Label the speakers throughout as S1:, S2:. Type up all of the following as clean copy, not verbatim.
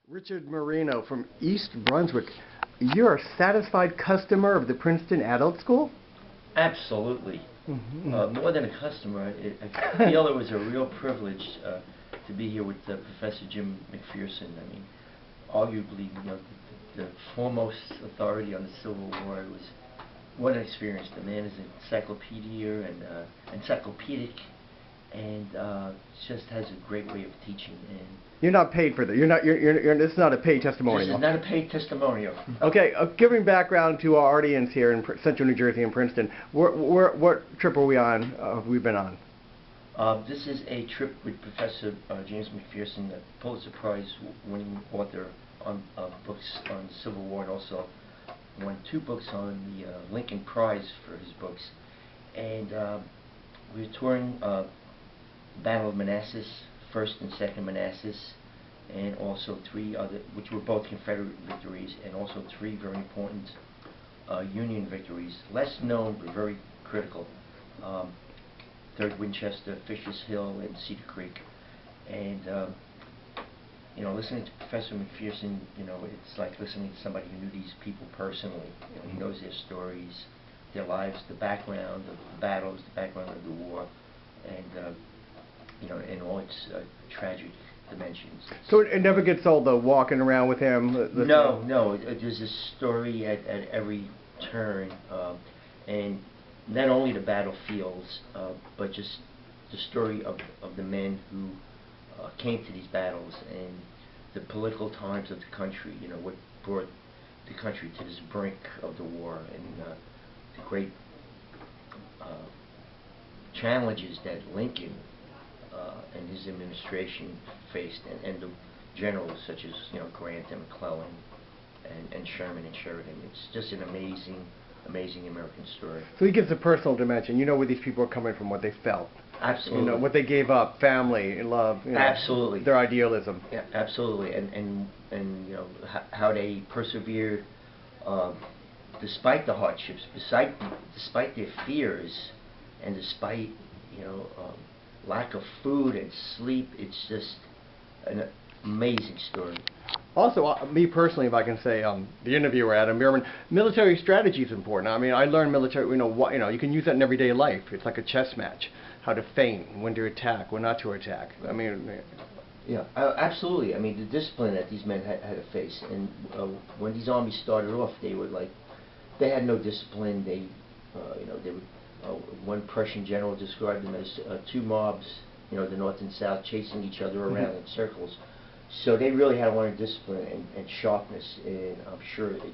S1: Richard Marino from East Brunswick. You're a satisfied customer of the Princeton Adult School?
S2: Absolutely. More than a customer, I feel it was a real privilege to be here with Professor Jim McPherson. I mean, arguably, the foremost authority on the Civil War. It was what an experience. The man is an encyclopedia and encyclopedic, and just has a great way of teaching. And
S1: you're not paid for that. This is not a paid testimonial.
S2: This is not a paid testimonial.
S1: Okay, giving background to our audience here in Central New Jersey and Princeton, what trip are we on? Have we been on?
S2: This is a trip with Professor James McPherson, the Pulitzer Prize winning author on books on the Civil War, and also won 2 books on the Lincoln Prize for his books. And we were touring Battle of Manassas, 1st and 2nd Manassas, and also 3 other, which were both Confederate victories, and also 3 very important Union victories, less known but very critical. 3rd Winchester, Fisher's Hill, and Cedar Creek. And listening to Professor McPherson, it's like listening to somebody who knew these people personally. He knows their stories, their lives, the background of the battles, the background of the war, and in all its tragic dimensions.
S1: So it never gets old, though, walking around with him?
S2: No. There's a story at every turn, and not only the battlefields, but just the story of the men who came to these battles, and the political times of the country, what brought the country to this brink of the war, and the great challenges that Lincoln and his administration faced, and the generals such as Grant and McClellan and Sherman and Sheridan. It's just an amazing American story.
S1: So he gives a personal dimension. You know where these people are coming from, what they felt.
S2: Absolutely.
S1: What they gave up, family, love.
S2: Absolutely.
S1: Their idealism.
S2: Yeah, absolutely. And how they persevered despite the hardships, despite their fears, and despite lack of food and sleep. It's just an amazing story.
S1: Also, me personally, if I can say, the interviewer, Adam Bierman, military strategy is important. I mean, I learned military, you can use that in everyday life. It's like a chess match. How to feint, when to attack, when not to attack. I mean...
S2: Yeah, absolutely. I mean, the discipline that these men had to face. And when these armies started off, they had no discipline. They would... one Prussian general described them as 2 mobs, the North and South, chasing each other around in circles. So they really had to learn discipline and sharpness, and I'm sure it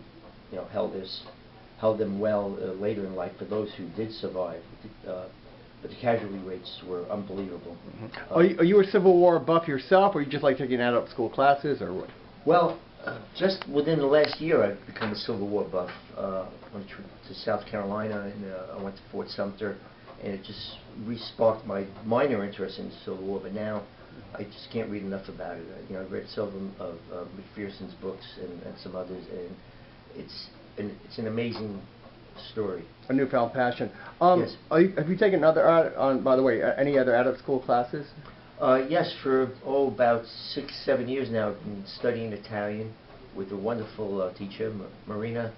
S2: held them well later in life for those who did survive. But the casualty rates were unbelievable.
S1: Are you a Civil War buff yourself, or you just like taking adult school classes, or what?
S2: Well, just within the last year, I've become a Civil War buff. Went to South Carolina, and I went to Fort Sumter, and it just re-sparked my minor interest in the Civil War. But now, I just can't read enough about it. I've read some of McPherson's books and some others, and it's an amazing story. A
S1: newfound passion.
S2: Yes.
S1: Have you taken by the way, any other adult school classes?
S2: Yes, for about 6-7 years now. I've been studying Italian with a wonderful teacher, Marino.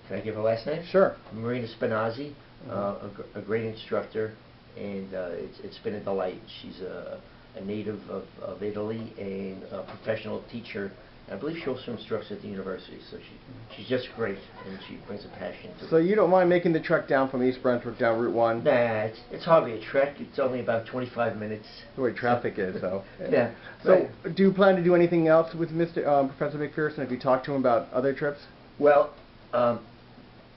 S2: Can I give her last name?
S1: Sure.
S2: Marina Spinazzi, a great instructor, and it's been a delight. She's a native of Italy and a professional teacher. I believe she also instructs at the university, so she's just great, and she brings a passion to it.
S1: So you don't mind making the trek down from East Brunswick down Route 1?
S2: Nah, it's hardly a trek. It's only about 25 minutes.
S1: The way traffic is, though.
S2: Yeah.
S1: So do you plan to do anything else with Professor McPherson? Have you talked to him about other trips?
S2: Well,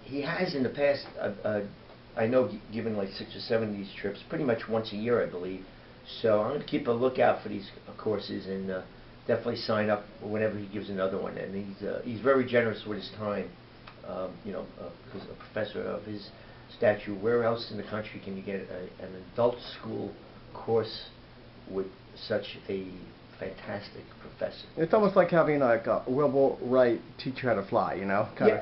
S2: he has in the past. I know given like 6 or 7 of these trips, pretty much once a year, I believe. So I'm going to keep a lookout for these courses, and definitely sign up whenever he gives another one. And he's very generous with his time. Because a professor of his stature, where else in the country can you get an adult school course with such a fantastic professor?
S1: It's almost like having like a Wilbur Wright teach you how to fly,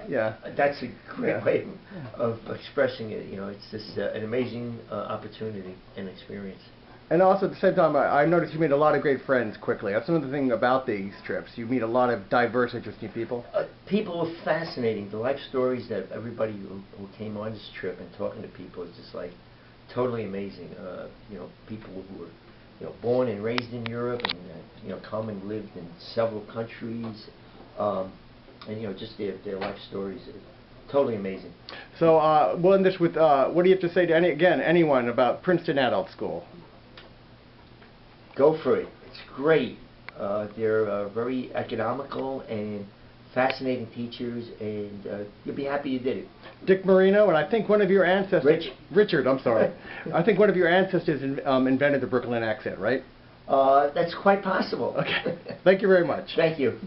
S2: Yeah. That's a great way of expressing it. It's just an amazing opportunity and experience.
S1: And also at the same time, I noticed you made a lot of great friends quickly. That's another thing about these trips. You meet a lot of diverse, interesting people.
S2: People were fascinating. The life stories that everybody who came on this trip and talking to people is just like totally amazing. You know, people who were, you know, born and raised in Europe and you know, come and lived in several countries, and you know, just their life stories are totally amazing.
S1: So we'll end this with what do you have to say to anyone about Princeton Adult School?
S2: Go for it. It's great. They're very economical and fascinating teachers, and you'll be happy you did it.
S1: Dick Marino, and I think one of your ancestors... Richard, I'm sorry. I think one of your ancestors invented the Brooklyn accent, right?
S2: That's quite possible.
S1: Okay. Thank you very much.
S2: Thank you.